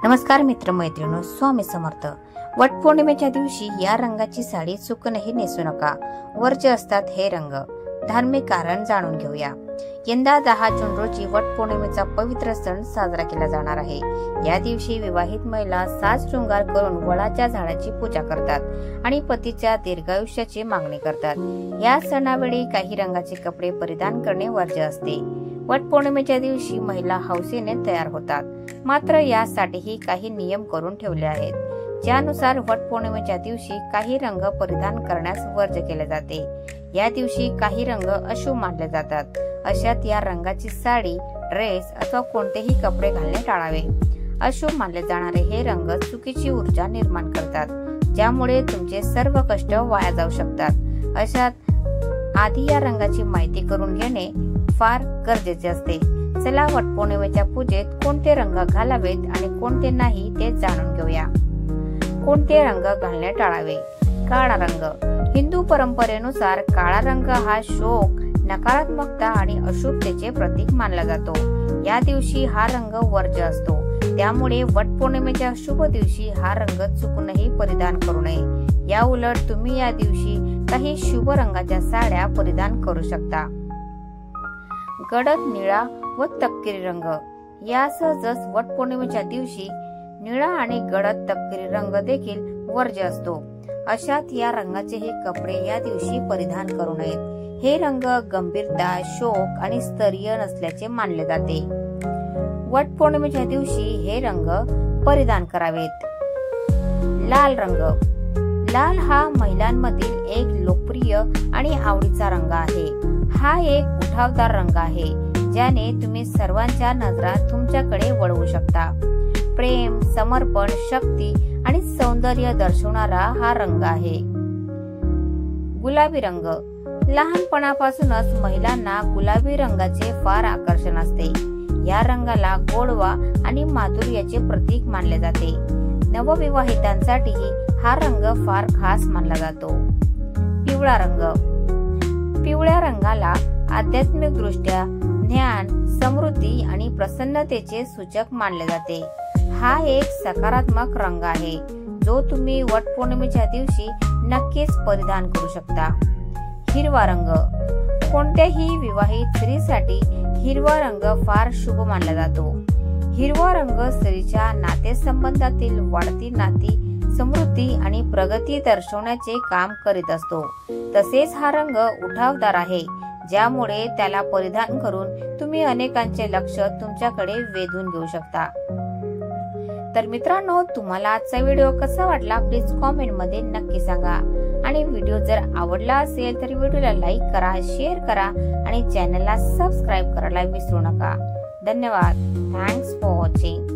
नमस्कार मित्रमैत्रिणींनो, स्वामी समर्थ। वटपौर्णिमेच्या दिवशी या रंगाची साडी चुकूनही नेसू नका। वर्ज्य असतात हे रंग। धार्मिक कारण जाणून घेऊया। यंदा 10 जून रोजी वटपौर्णिमेचा पवित्र सण साजरा केला जाणार आहे। या दिवशी विवाहित महिला साज शृंगार करून वडाच्या झाडाची पूजा करतात आणि पतीच्या दीर्घायुष्याची मागणी करतात। या सणावेळी काही रंगाचे कपडे परिधान करणे वर्ज्य असते। वटपौर्णिमेच्या दिवशी महिला हौसेने तयार होतात, मात्र यासाठीही काही नियम करून ठेवले आहेत, ज्यानुसार वटपौर्णिमेच्या दिवशी काही रंग परिधान करण्यास वर्ज्य केले जाते। या दिवशी काही रंग अशुभ मानले जातात। अशात या रंगाची साडी, ड्रेस अथवा कोणतेही कपडे घालणे टाळावे। अशुभ मानले जाणारे हे रंग चुकीची ऊर्जा निर्माण करतात, ज्यामुळे तुमचे सर्व कष्ट वाया जाऊ शकतात। अशात आधी या रंगाची माहिती करून घेणे फार गरजेचे असते। चला वटपौर्णिमेच्या पूजेत कोणते रंग घालावेत आणि कोणते नाही ते जाणून घेऊया। कोणते रंग घालणे टाळावे? काळा रंग। हिंदू परंपरेनुसार काळा रंग हा शोक, नकारात्मकता आणि अशुभतेचे प्रतीक मानला जातो। या दिवशी हा रंग वर्ज्य असतो, त्यामुळे वटपौर्णिमेच्या शुभ दिवशी हा रंग चुकूनही परिधान करू नये। या उलट तुम्ही या दिवशी काही शुभ रंगाच्या साड्या परिधान करू शकता। गडद निळा व तपकिरी रंग। यासहच वटपौर्णिमेच्या दिवशी निळा आणि गडद तपकिरी रंग देखील वर्ज्य असतो। अशात या रंगाचे हे कपडे या दिवशी परिधान करू नयेत। हे रंग गंभीरता, शोक आणि स्तरीय नसल्याचे मानले जाते। वटपौर्णिमेच्या दिवशी हे रंग परिधान करावेत। लाल रंग। लाल हा महिलांमधील एक लोकप्रिय आणि आवडीचा रंग आहे। हा एक उठावदार रंग आहे, ज्याने तुम्ही सर्वांच्या नजरा तुमच्याकडे वळवू शकता। प्रेम, समर्पण, शक्ती आणि सौंदर्य दर्शवणारा हा रंग आहे। गुलाबी रंग। लहानपणापासूनच महिलांना गुलाबी रंगाचे फार आकर्षण असते। या रंगाला गोडवा आणि माधुर्याचे प्रतीक मानले जाते। नवविवाहितांसाठीही हा रंग फार खास मानला जातो। पिवळा रंग। पिवळ्या रंगाला आध्यात्मिक दृष्ट्या ज्ञान, समृद्धी आणि प्रसन्नतेचे सूचक मानले जाते। हा एक सकारात्मक रंग आहे, जो तुम्ही वटपौर्णिमेच्या दिवशी नक्कीच परिधान करू शकता। हिरवा रंग। कोणत्याही विवाहित स्त्रीसाठी हिरवा रंग फार शुभ मानला जातो। हिरवा रंग स्त्रीच्या नातेसंबंधातील वाढती नाती, समृद्धी आणि प्रगती दर्शवण्याचे काम करीत असतो। तसेच हा रंग उठावदार आहे, ज्यामुळे त्याला परिधान करून तुम्ही अनेकांचे लक्ष तुमच्याकडे वेधून घेऊ शकता। तर मित्रांनो, तुम्हाला आजचा व्हिडिओ कसा वाटला प्लीज कॉमेंट मध्ये नक्की सांगा। आणि व्हिडिओ जर आवडला असेल तर व्हिडिओला लाईक करा, शेअर करा आणि चॅनलला सबस्क्राईब करायला विसरू नका। धन्यवाद। Thanks for watching.